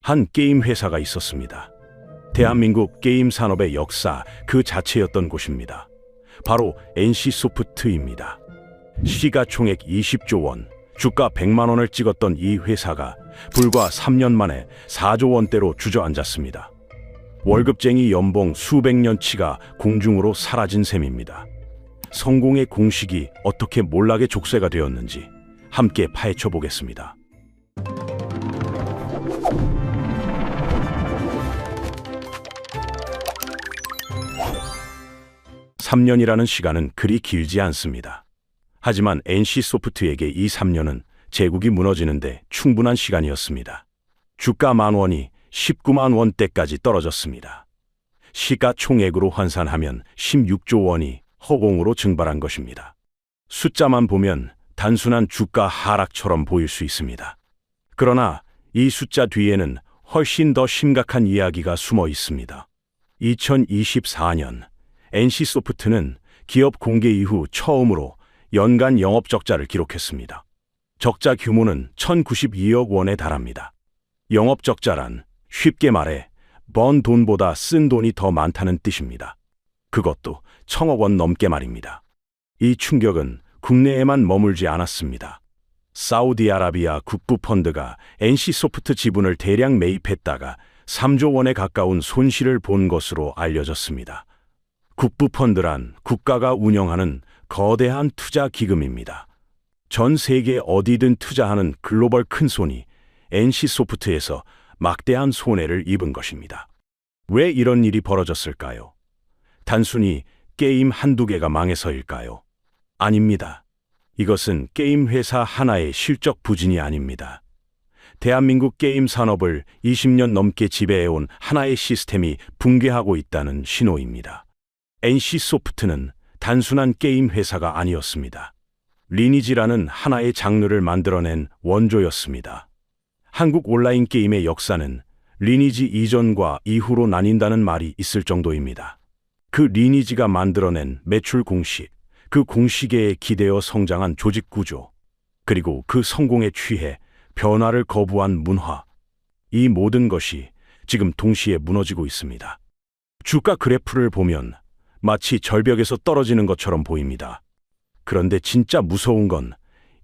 한 게임 회사가 있었습니다. 대한민국 게임 산업의 역사 그 자체였던 곳입니다. 바로 NC소프트입니다. 시가총액 20조 원, 주가 100만 원을 찍었던 이 회사가 불과 3년 만에 4조 원대로 주저앉았습니다. 월급쟁이 연봉 수백 년치가 공중으로 사라진 셈입니다. 성공의 공식이 어떻게 몰락의 족쇄가 되었는지 함께 파헤쳐 보겠습니다. 3년이라는 시간은 그리 길지 않습니다. 하지만 NC소프트에게 이 3년은 제국이 무너지는데 충분한 시간이었습니다. 주가 10,000원이 190,000 원대까지 떨어졌습니다. 시가총액으로 환산하면 16조 원이 허공으로 증발한 것입니다. 숫자만 보면 단순한 주가 하락처럼 보일 수 있습니다. 그러나 이 숫자 뒤에는 훨씬 더 심각한 이야기가 숨어 있습니다. 2024년 NC소프트는 기업 공개 이후 처음으로 연간 영업 적자를 기록했습니다. 적자 규모는 1,092억 원에 달합니다. 영업 적자란 쉽게 말해 번 돈보다 쓴 돈이 더 많다는 뜻입니다. 그것도 1,000억 원 넘게 말입니다. 이 충격은 국내에만 머물지 않았습니다. 사우디아라비아 국부펀드가 NC소프트 지분을 대량 매입했다가 3조 원에 가까운 손실을 본 것으로 알려졌습니다. 국부펀드란 국가가 운영하는 거대한 투자 기금입니다. 전 세계 어디든 투자하는 글로벌 큰손이 NC소프트에서 막대한 손해를 입은 것입니다. 왜 이런 일이 벌어졌을까요? 단순히 게임 한두 개가 망해서일까요? 아닙니다. 이것은 게임 회사 하나의 실적 부진이 아닙니다. 대한민국 게임 산업을 20년 넘게 지배해온 하나의 시스템이 붕괴하고 있다는 신호입니다. NC소프트는 단순한 게임 회사가 아니었습니다. 리니지라는 하나의 장르를 만들어낸 원조였습니다. 한국 온라인 게임의 역사는 리니지 이전과 이후로 나뉜다는 말이 있을 정도입니다. 그 리니지가 만들어낸 매출 공식, 그 공식에 기대어 성장한 조직 구조, 그리고 그 성공에 취해 변화를 거부한 문화, 이 모든 것이 지금 동시에 무너지고 있습니다. 주가 그래프를 보면 마치 절벽에서 떨어지는 것처럼 보입니다. 그런데 진짜 무서운 건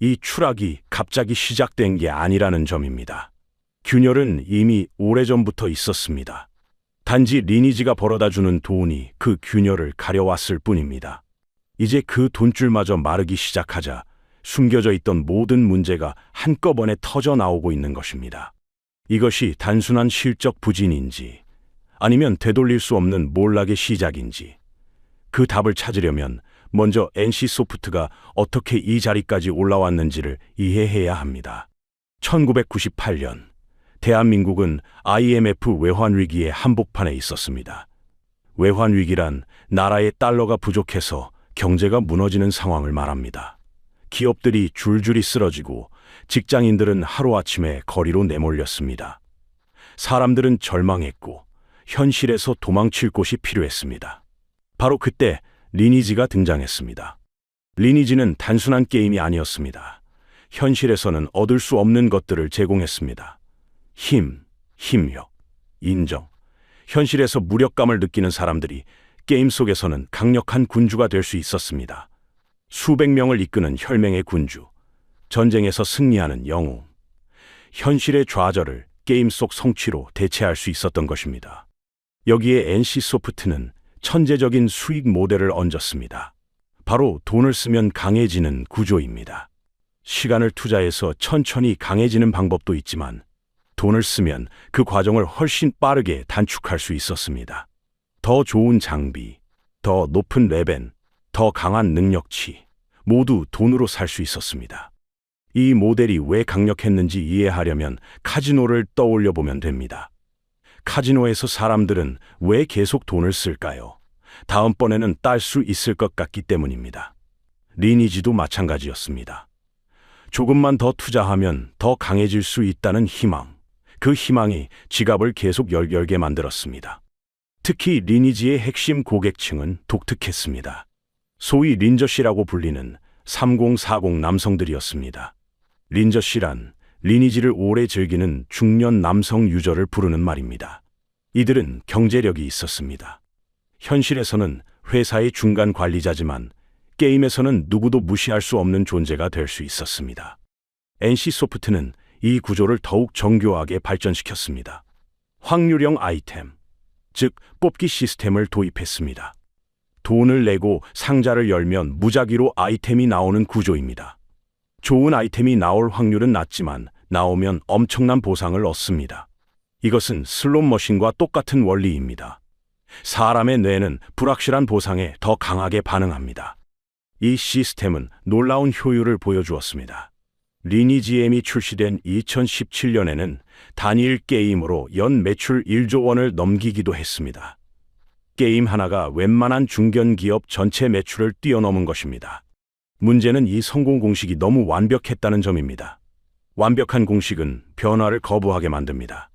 이 추락이 갑자기 시작된 게 아니라는 점입니다. 균열은 이미 오래전부터 있었습니다. 단지 리니지가 벌어다주는 돈이 그 균열을 가려왔을 뿐입니다. 이제 그 돈줄마저 마르기 시작하자 숨겨져 있던 모든 문제가 한꺼번에 터져 나오고 있는 것입니다. 이것이 단순한 실적 부진인지 아니면 되돌릴 수 없는 몰락의 시작인지 그 답을 찾으려면 먼저 NC소프트가 어떻게 이 자리까지 올라왔는지를 이해해야 합니다. 1998년 대한민국은 IMF 외환위기의 한복판에 있었습니다. 외환위기란 나라의 달러가 부족해서 경제가 무너지는 상황을 말합니다. 기업들이 줄줄이 쓰러지고 직장인들은 하루아침에 거리로 내몰렸습니다. 사람들은 절망했고 현실에서 도망칠 곳이 필요했습니다. 바로 그때 리니지가 등장했습니다. 리니지는 단순한 게임이 아니었습니다. 현실에서는 얻을 수 없는 것들을 제공했습니다. 힘, 힘력, 인정. 현실에서 무력감을 느끼는 사람들이 게임 속에서는 강력한 군주가 될 수 있었습니다. 수백 명을 이끄는 혈맹의 군주, 전쟁에서 승리하는 영웅. 현실의 좌절을 게임 속 성취로 대체할 수 있었던 것입니다. 여기에 NC소프트는 천재적인 수익 모델을 얹었습니다. 바로 돈을 쓰면 강해지는 구조입니다. 시간을 투자해서 천천히 강해지는 방법도 있지만 돈을 쓰면 그 과정을 훨씬 빠르게 단축할 수 있었습니다. 더 좋은 장비, 더 높은 레벨, 더 강한 능력치, 모두 돈으로 살 수 있었습니다. 이 모델이 왜 강력했는지 이해하려면 카지노를 떠올려 보면 됩니다. 카지노에서 사람들은 왜 계속 돈을 쓸까요? 다음번에는 딸 수 있을 것 같기 때문입니다. 리니지도 마찬가지였습니다. 조금만 더 투자하면 더 강해질 수 있다는 희망, 그 희망이 지갑을 계속 열게 만들었습니다. 특히 리니지의 핵심 고객층은 독특했습니다. 소위 린저씨라고 불리는 30, 40 남성들이었습니다. 린저씨란 리니지를 오래 즐기는 중년 남성 유저를 부르는 말입니다. 이들은 경제력이 있었습니다. 현실에서는 회사의 중간 관리자지만 게임에서는 누구도 무시할 수 없는 존재가 될 수 있었습니다. NC소프트는 이 구조를 더욱 정교하게 발전시켰습니다. 확률형 아이템, 즉 뽑기 시스템을 도입했습니다. 돈을 내고 상자를 열면 무작위로 아이템이 나오는 구조입니다. 좋은 아이템이 나올 확률은 낮지만 나오면 엄청난 보상을 얻습니다. 이것은 슬롯머신과 똑같은 원리입니다. 사람의 뇌는 불확실한 보상에 더 강하게 반응합니다. 이 시스템은 놀라운 효율을 보여주었습니다. 리니지M이 출시된 2017년에는 단일 게임으로 연 매출 1조 원을 넘기기도 했습니다. 게임 하나가 웬만한 중견기업 전체 매출을 뛰어넘은 것입니다. 문제는 이 성공 공식이 너무 완벽했다는 점입니다. 완벽한 공식은 변화를 거부하게 만듭니다.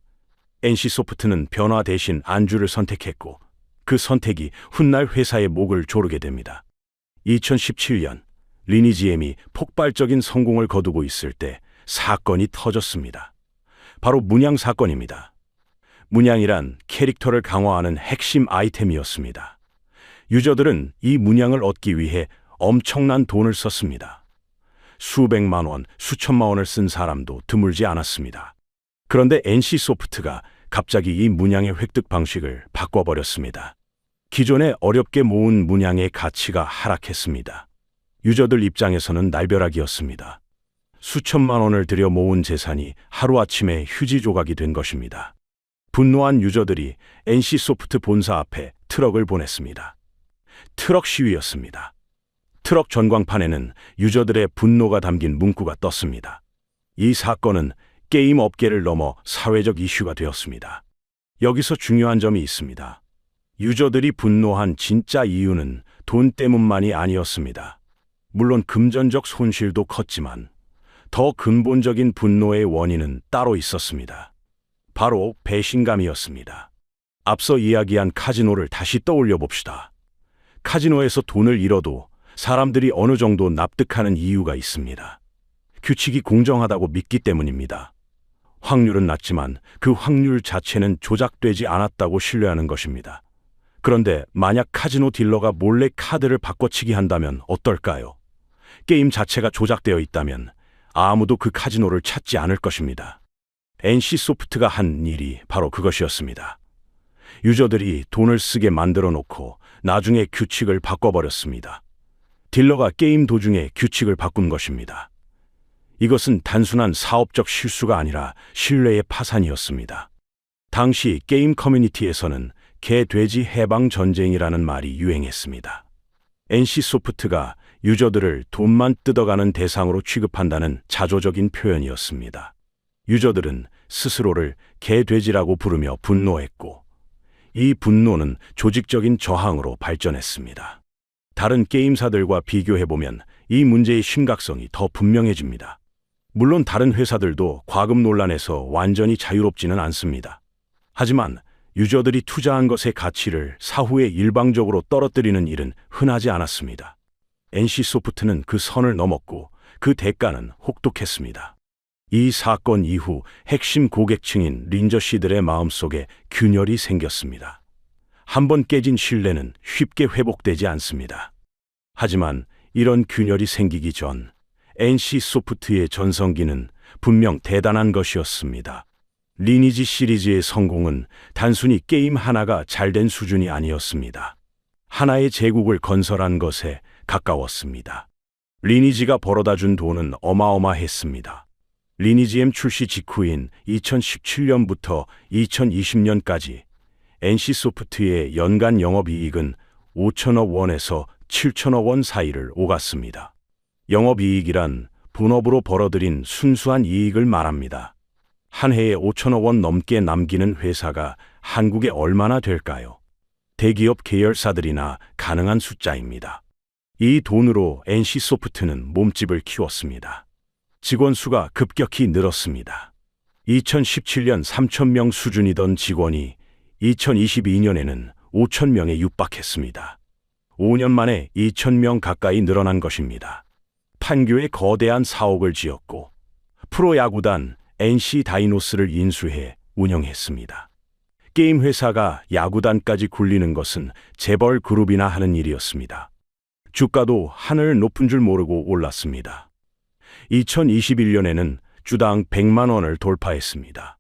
NC소프트는 변화 대신 안주를 선택했고 그 선택이 훗날 회사의 목을 조르게 됩니다. 2017년 리니지M이 폭발적인 성공을 거두고 있을 때 사건이 터졌습니다. 바로 문양 사건입니다. 문양이란 캐릭터를 강화하는 핵심 아이템이었습니다. 유저들은 이 문양을 얻기 위해 엄청난 돈을 썼습니다. 수백만 원, 수천만 원을 쓴 사람도 드물지 않았습니다. 그런데 NC소프트가 갑자기 이 문양의 획득 방식을 바꿔버렸습니다. 기존에 어렵게 모은 문양의 가치가 하락했습니다. 유저들 입장에서는 날벼락이었습니다. 수천만 원을 들여 모은 재산이 하루아침에 휴지 조각이 된 것입니다. 분노한 유저들이 NC소프트 본사 앞에 트럭을 보냈습니다. 트럭 시위였습니다. 트럭 전광판에는 유저들의 분노가 담긴 문구가 떴습니다. 이 사건은 게임 업계를 넘어 사회적 이슈가 되었습니다. 여기서 중요한 점이 있습니다. 유저들이 분노한 진짜 이유는 돈 때문만이 아니었습니다. 물론 금전적 손실도 컸지만 더 근본적인 분노의 원인은 따로 있었습니다. 바로 배신감이었습니다. 앞서 이야기한 카지노를 다시 떠올려 봅시다. 카지노에서 돈을 잃어도 사람들이 어느 정도 납득하는 이유가 있습니다. 규칙이 공정하다고 믿기 때문입니다. 확률은 낮지만 그 확률 자체는 조작되지 않았다고 신뢰하는 것입니다. 그런데 만약 카지노 딜러가 몰래 카드를 바꿔치기 한다면 어떨까요? 게임 자체가 조작되어 있다면 아무도 그 카지노를 찾지 않을 것입니다. NC소프트가 한 일이 바로 그것이었습니다. 유저들이 돈을 쓰게 만들어 놓고 나중에 규칙을 바꿔버렸습니다. 딜러가 게임 도중에 규칙을 바꾼 것입니다. 이것은 단순한 사업적 실수가 아니라 신뢰의 파산이었습니다. 당시 게임 커뮤니티에서는 개돼지 해방 전쟁이라는 말이 유행했습니다. NC소프트가 유저들을 돈만 뜯어가는 대상으로 취급한다는 자조적인 표현이었습니다. 유저들은 스스로를 개돼지라고 부르며 분노했고 이 분노는 조직적인 저항으로 발전했습니다. 다른 게임사들과 비교해보면 이 문제의 심각성이 더 분명해집니다. 물론 다른 회사들도 과금 논란에서 완전히 자유롭지는 않습니다. 하지만 유저들이 투자한 것의 가치를 사후에 일방적으로 떨어뜨리는 일은 흔하지 않았습니다. NC소프트는 그 선을 넘었고 그 대가는 혹독했습니다. 이 사건 이후 핵심 고객층인 린저씨들의 마음속에 균열이 생겼습니다. 한번 깨진 신뢰는 쉽게 회복되지 않습니다. 하지만 이런 균열이 생기기 전 NC소프트의 전성기는 분명 대단한 것이었습니다. 리니지 시리즈의 성공은 단순히 게임 하나가 잘된 수준이 아니었습니다. 하나의 제국을 건설한 것에 가까웠습니다. 리니지가 벌어다준 돈은 어마어마했습니다. 리니지M 출시 직후인 2017년부터 2020년까지 NC소프트의 연간 영업이익은 5천억 원에서 7천억 원 사이를 오갔습니다. 영업이익이란 본업으로 벌어들인 순수한 이익을 말합니다. 한 해에 5천억 원 넘게 남기는 회사가 한국에 얼마나 될까요? 대기업 계열사들이나 가능한 숫자입니다. 이 돈으로 NC소프트는 몸집을 키웠습니다. 직원 수가 급격히 늘었습니다. 2017년 3,000명 수준이던 직원이 2022년에는 5,000명에 육박했습니다. 5년 만에 2,000명 가까이 늘어난 것입니다. 판교에 거대한 사옥을 지었고 프로야구단 NC 다이노스를 인수해 운영했습니다. 게임 회사가 야구단까지 굴리는 것은 재벌 그룹이나 하는 일이었습니다. 주가도 하늘 높은 줄 모르고 올랐습니다. 2021년에는 주당 100만 원을 돌파했습니다.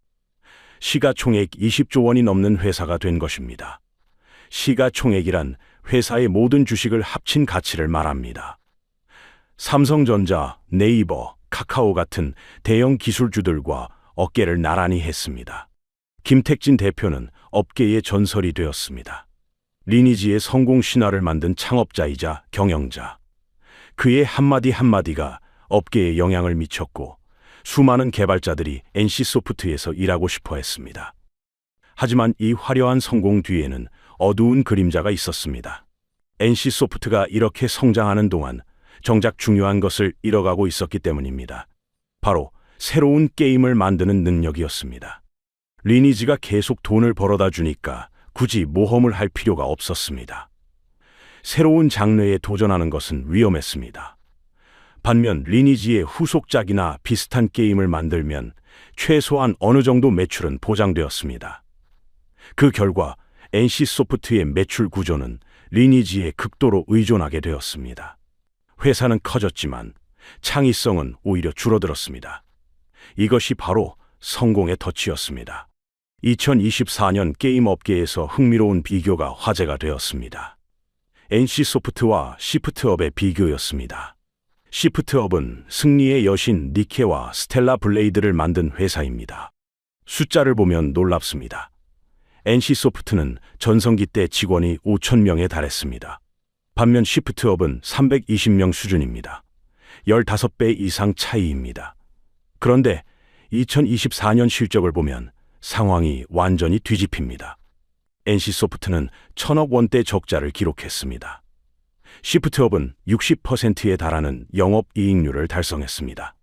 시가총액 20조 원이 넘는 회사가 된 것입니다. 시가총액이란 회사의 모든 주식을 합친 가치를 말합니다. 삼성전자, 네이버, 카카오 같은 대형 기술주들과 어깨를 나란히 했습니다. 김택진 대표는 업계의 전설이 되었습니다. 리니지의 성공 신화를 만든 창업자이자 경영자. 그의 한마디 한마디가 업계에 영향을 미쳤고 수많은 개발자들이 NC소프트에서 일하고 싶어 했습니다. 하지만 이 화려한 성공 뒤에는 어두운 그림자가 있었습니다. NC소프트가 이렇게 성장하는 동안 정작 중요한 것을 잃어가고 있었기 때문입니다. 바로 새로운 게임을 만드는 능력이었습니다. 리니지가 계속 돈을 벌어다 주니까 굳이 모험을 할 필요가 없었습니다. 새로운 장르에 도전하는 것은 위험했습니다. 반면 리니지의 후속작이나 비슷한 게임을 만들면 최소한 어느 정도 매출은 보장되었습니다. 그 결과 NC소프트의 매출 구조는 리니지에 극도로 의존하게 되었습니다. 회사는 커졌지만 창의성은 오히려 줄어들었습니다. 이것이 바로 성공의 덫이었습니다. 2024년 게임 업계에서 흥미로운 비교가 화제가 되었습니다. NC소프트와 시프트업의 비교였습니다. 시프트업은 승리의 여신 니케와 스텔라 블레이드를 만든 회사입니다. 숫자를 보면 놀랍습니다. NC소프트는 전성기 때 직원이 5,000명에 달했습니다. 반면 시프트업은 320명 수준입니다. 15배 이상 차이입니다. 그런데 2024년 실적을 보면 상황이 완전히 뒤집힙니다. NC소프트는 1,000억 원대 적자를 기록했습니다. 시프트업은 60%에 달하는 영업이익률을 달성했습니다.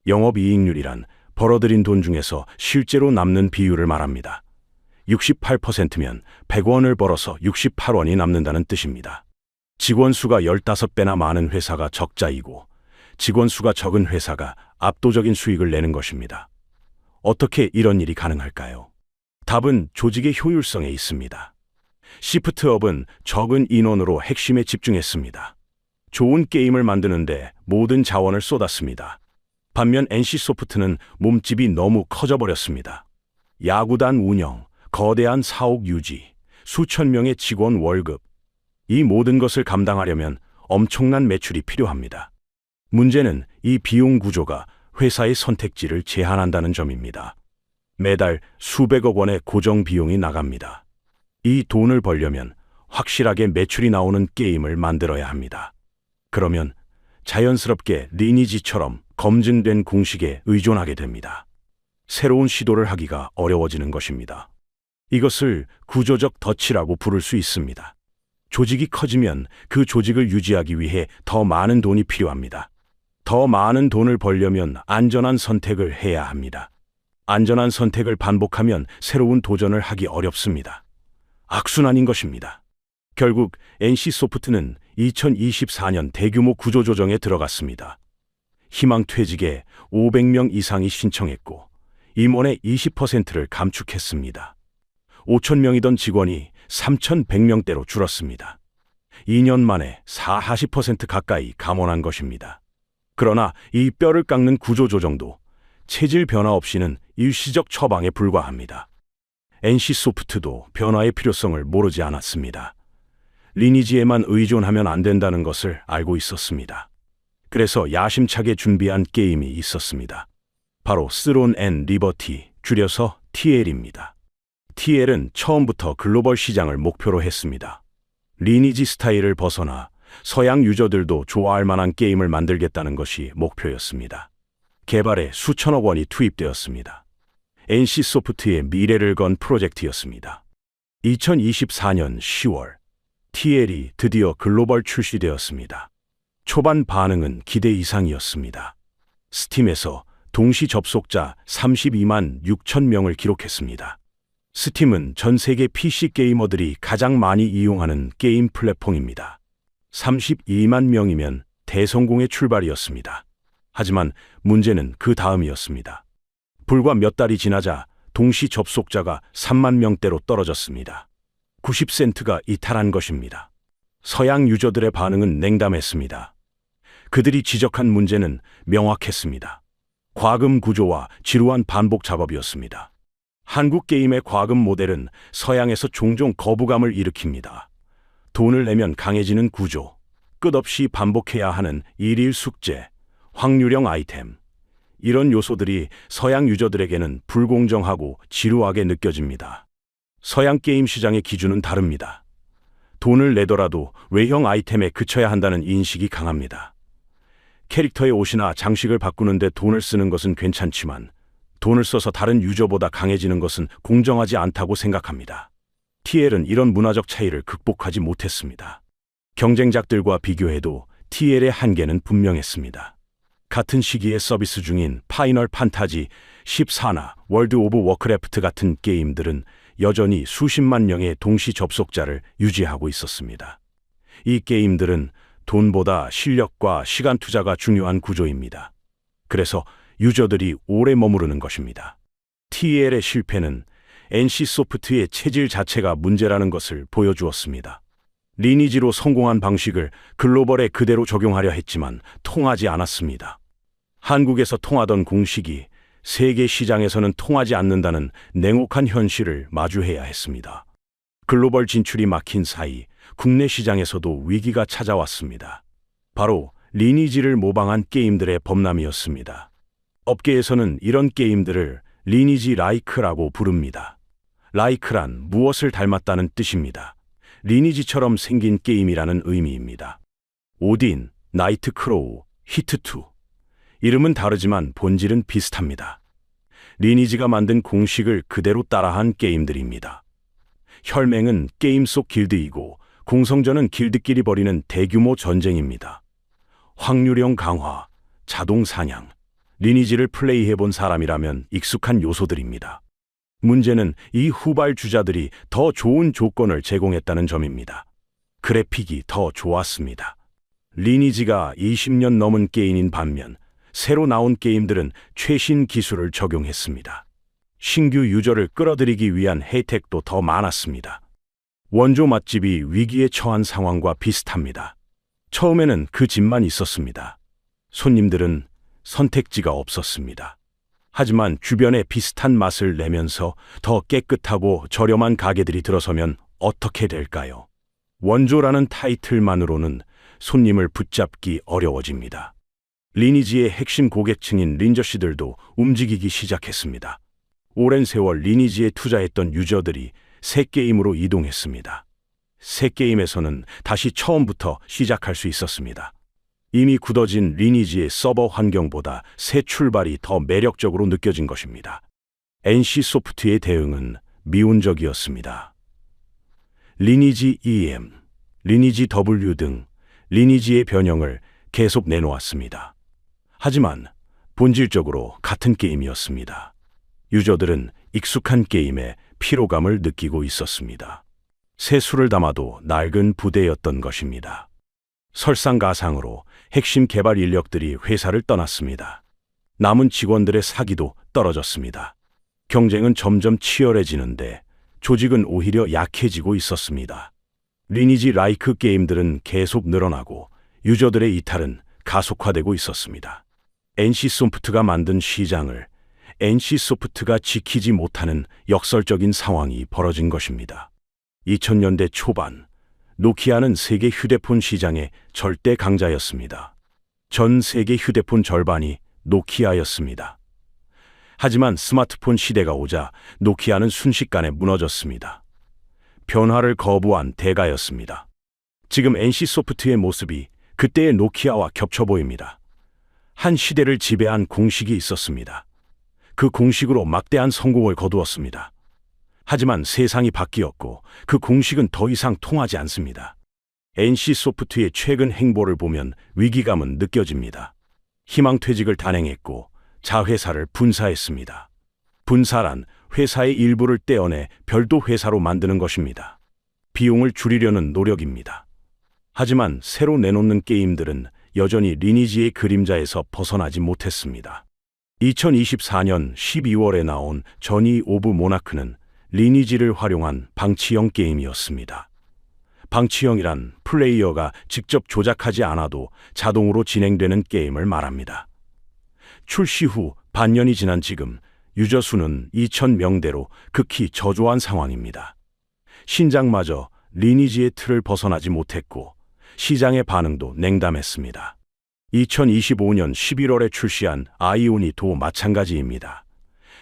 영업이익률이란 벌어들인 돈 중에서 실제로 남는 비율을 말합니다. 68%면 100원을 벌어서 68원이 남는다는 뜻입니다. 직원 수가 15배나 많은 회사가 적자이고 직원 수가 적은 회사가 압도적인 수익을 내는 것입니다. 어떻게 이런 일이 가능할까요? 답은 조직의 효율성에 있습니다. 시프트업은 적은 인원으로 핵심에 집중했습니다. 좋은 게임을 만드는데 모든 자원을 쏟았습니다. 반면 NC소프트는 몸집이 너무 커져버렸습니다. 야구단 운영, 거대한 사옥 유지, 수천 명의 직원 월급, 이 모든 것을 감당하려면 엄청난 매출이 필요합니다. 문제는 이 비용 구조가 회사의 선택지를 제한한다는 점입니다. 매달 수백억 원의 고정 비용이 나갑니다. 이 돈을 벌려면 확실하게 매출이 나오는 게임을 만들어야 합니다. 그러면 자연스럽게 리니지처럼 검증된 공식에 의존하게 됩니다. 새로운 시도를 하기가 어려워지는 것입니다. 이것을 구조적 덫이라고 부를 수 있습니다. 조직이 커지면 그 조직을 유지하기 위해 더 많은 돈이 필요합니다. 더 많은 돈을 벌려면 안전한 선택을 해야 합니다. 안전한 선택을 반복하면 새로운 도전을 하기 어렵습니다. 악순환인 것입니다. 결국 NC소프트는 2024년 대규모 구조조정에 들어갔습니다. 희망퇴직에 500명 이상이 신청했고 임원의 20%를 감축했습니다. 5,000명이던 직원이 3,100명대로 줄었습니다. 2년 만에 40% 가까이 감원한 것입니다. 그러나 이 뼈를 깎는 구조조정도 체질 변화 없이는 일시적 처방에 불과합니다. NC소프트도 변화의 필요성을 모르지 않았습니다. 리니지에만 의존하면 안 된다는 것을 알고 있었습니다. 그래서 야심차게 준비한 게임이 있었습니다. 바로 스론 앤 리버티, 줄여서 TL입니다. TL은 처음부터 글로벌 시장을 목표로 했습니다. 리니지 스타일을 벗어나 서양 유저들도 좋아할 만한 게임을 만들겠다는 것이 목표였습니다. 개발에 수천억 원이 투입되었습니다. NC소프트의 미래를 건 프로젝트였습니다. 2024년 10월, TL이 드디어 글로벌 출시되었습니다. 초반 반응은 기대 이상이었습니다. 스팀에서 동시 접속자 32만 6천 명을 기록했습니다. 스팀은 전 세계 PC 게이머들이 가장 많이 이용하는 게임 플랫폼입니다. 32만 명이면 대성공의 출발이었습니다. 하지만 문제는 그 다음이었습니다. 불과 몇 달이 지나자 동시 접속자가 3만 명대로 떨어졌습니다. 90센트가 이탈한 것입니다. 서양 유저들의 반응은 냉담했습니다. 그들이 지적한 문제는 명확했습니다. 과금 구조와 지루한 반복 작업이었습니다. 한국 게임의 과금 모델은 서양에서 종종 거부감을 일으킵니다. 돈을 내면 강해지는 구조, 끝없이 반복해야 하는 일일 숙제, 확률형 아이템, 이런 요소들이 서양 유저들에게는 불공정하고 지루하게 느껴집니다. 서양 게임 시장의 기준은 다릅니다. 돈을 내더라도 외형 아이템에 그쳐야 한다는 인식이 강합니다. 캐릭터의 옷이나 장식을 바꾸는데 돈을 쓰는 것은 괜찮지만 돈을 써서 다른 유저보다 강해지는 것은 공정하지 않다고 생각합니다. TL은 이런 문화적 차이를 극복하지 못했습니다. 경쟁작들과 비교해도 TL의 한계는 분명했습니다. 같은 시기에 서비스 중인 파이널 판타지 14나 월드 오브 워크래프트 같은 게임들은 여전히 수십만 명의 동시 접속자를 유지하고 있었습니다. 이 게임들은 돈보다 실력과 시간 투자가 중요한 구조입니다. 그래서 유저들이 오래 머무르는 것입니다. TL의 실패는 NC소프트의 체질 자체가 문제라는 것을 보여주었습니다. 리니지로 성공한 방식을 글로벌에 그대로 적용하려 했지만 통하지 않았습니다. 한국에서 통하던 공식이 세계 시장에서는 통하지 않는다는 냉혹한 현실을 마주해야 했습니다. 글로벌 진출이 막힌 사이 국내 시장에서도 위기가 찾아왔습니다. 바로 리니지를 모방한 게임들의 범람이었습니다. 업계에서는 이런 게임들을 리니지 라이크라고 부릅니다. 라이크란 무엇을 닮았다는 뜻입니다. 리니지처럼 생긴 게임이라는 의미입니다. 오딘, 나이트크로우, 히트2. 이름은 다르지만 본질은 비슷합니다. 리니지가 만든 공식을 그대로 따라한 게임들입니다. 혈맹은 게임 속 길드이고 공성전은 길드끼리 벌이는 대규모 전쟁입니다. 확률형 강화, 자동 사냥, 리니지를 플레이해본 사람이라면 익숙한 요소들입니다. 문제는 이 후발주자들이 더 좋은 조건을 제공했다는 점입니다. 그래픽이 더 좋았습니다. 리니지가 20년 넘은 게임인 반면 새로 나온 게임들은 최신 기술을 적용했습니다. 신규 유저를 끌어들이기 위한 혜택도 더 많았습니다. 원조 맛집이 위기에 처한 상황과 비슷합니다. 처음에는 그 집만 있었습니다. 손님들은 선택지가 없었습니다. 하지만 주변에 비슷한 맛을 내면서 더 깨끗하고 저렴한 가게들이 들어서면 어떻게 될까요? 원조라는 타이틀만으로는 손님을 붙잡기 어려워집니다. 리니지의 핵심 고객층인 린저씨들도 움직이기 시작했습니다. 오랜 세월 리니지에 투자했던 유저들이 새 게임으로 이동했습니다. 새 게임에서는 다시 처음부터 시작할 수 있었습니다. 이미 굳어진 리니지의 서버 환경보다 새 출발이 더 매력적으로 느껴진 것입니다. NC소프트의 대응은 미온적이었습니다. 리니지 EM, 리니지 W 등 리니지의 변형을 계속 내놓았습니다. 하지만 본질적으로 같은 게임이었습니다. 유저들은 익숙한 게임에 피로감을 느끼고 있었습니다. 새 수를 담아도 낡은 부대였던 것입니다. 설상가상으로 핵심 개발 인력들이 회사를 떠났습니다. 남은 직원들의 사기도 떨어졌습니다. 경쟁은 점점 치열해지는데 조직은 오히려 약해지고 있었습니다. 리니지 라이크 게임들은 계속 늘어나고 유저들의 이탈은 가속화되고 있었습니다. NC소프트가 만든 시장을 NC소프트가 지키지 못하는 역설적인 상황이 벌어진 것입니다. 2000년대 초반, 노키아는 세계 휴대폰 시장의 절대 강자였습니다. 전 세계 휴대폰 절반이 노키아였습니다. 하지만 스마트폰 시대가 오자 노키아는 순식간에 무너졌습니다. 변화를 거부한 대가였습니다. 지금 NC소프트의 모습이 그때의 노키아와 겹쳐 보입니다. 한 시대를 지배한 공식이 있었습니다. 그 공식으로 막대한 성공을 거두었습니다. 하지만 세상이 바뀌었고 그 공식은 더 이상 통하지 않습니다. NC소프트의 최근 행보를 보면 위기감은 느껴집니다. 희망퇴직을 단행했고 자회사를 분사했습니다. 분사란 회사의 일부를 떼어내 별도 회사로 만드는 것입니다. 비용을 줄이려는 노력입니다. 하지만 새로 내놓는 게임들은 여전히 리니지의 그림자에서 벗어나지 못했습니다. 2024년 12월에 나온 저니 오브 모나크는 리니지를 활용한 방치형 게임이었습니다. 방치형이란 플레이어가 직접 조작하지 않아도 자동으로 진행되는 게임을 말합니다. 출시 후 반년이 지난 지금 유저 수는 2,000명대로 극히 저조한 상황입니다. 신작마저 리니지의 틀을 벗어나지 못했고 시장의 반응도 냉담했습니다. 2025년 11월에 출시한 아이오니도 마찬가지입니다.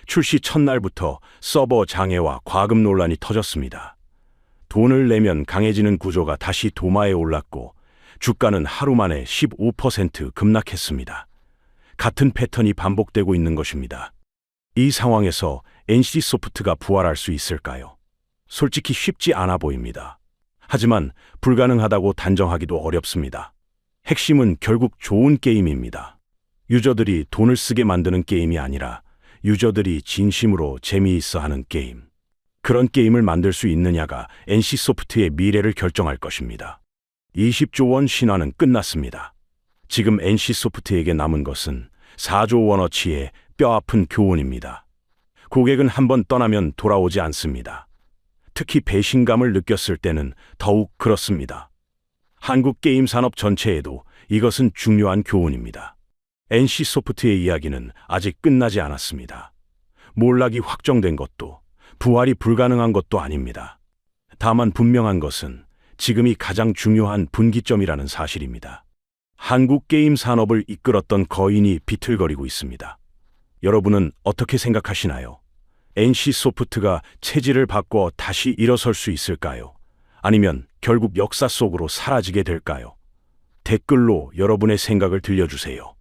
출시 첫날부터 서버 장애와 과금 논란이 터졌습니다. 돈을 내면 강해지는 구조가 다시 도마에 올랐고 주가는 하루 만에 15% 급락했습니다. 같은 패턴이 반복되고 있는 것입니다. 이 상황에서 NC소프트가 부활할 수 있을까요? 솔직히 쉽지 않아 보입니다. 하지만 불가능하다고 단정하기도 어렵습니다. 핵심은 결국 좋은 게임입니다. 유저들이 돈을 쓰게 만드는 게임이 아니라 유저들이 진심으로 재미있어 하는 게임. 그런 게임을 만들 수 있느냐가 NC소프트의 미래를 결정할 것입니다. 20조 원 신화는 끝났습니다. 지금 NC소프트에게 남은 것은 4조 원어치의 뼈아픈 교훈입니다. 고객은 한번 떠나면 돌아오지 않습니다. 특히 배신감을 느꼈을 때는 더욱 그렇습니다. 한국 게임 산업 전체에도 이것은 중요한 교훈입니다. NC소프트의 이야기는 아직 끝나지 않았습니다. 몰락이 확정된 것도 부활이 불가능한 것도 아닙니다. 다만 분명한 것은 지금이 가장 중요한 분기점이라는 사실입니다. 한국 게임 산업을 이끌었던 거인이 비틀거리고 있습니다. 여러분은 어떻게 생각하시나요? NC소프트가 체질을 바꿔 다시 일어설 수 있을까요? 아니면 결국 역사 속으로 사라지게 될까요? 댓글로 여러분의 생각을 들려주세요.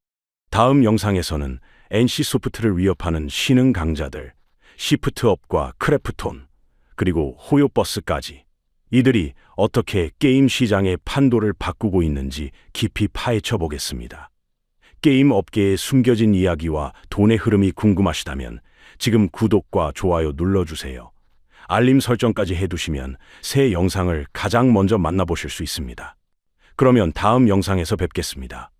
다음 영상에서는 NC소프트를 위협하는 신흥 강자들, 시프트업과 크래프톤, 그리고 호요버스까지 이들이 어떻게 게임 시장의 판도를 바꾸고 있는지 깊이 파헤쳐 보겠습니다. 게임 업계의 숨겨진 이야기와 돈의 흐름이 궁금하시다면 지금 구독과 좋아요 눌러주세요. 알림 설정까지 해두시면 새 영상을 가장 먼저 만나보실 수 있습니다. 그러면 다음 영상에서 뵙겠습니다.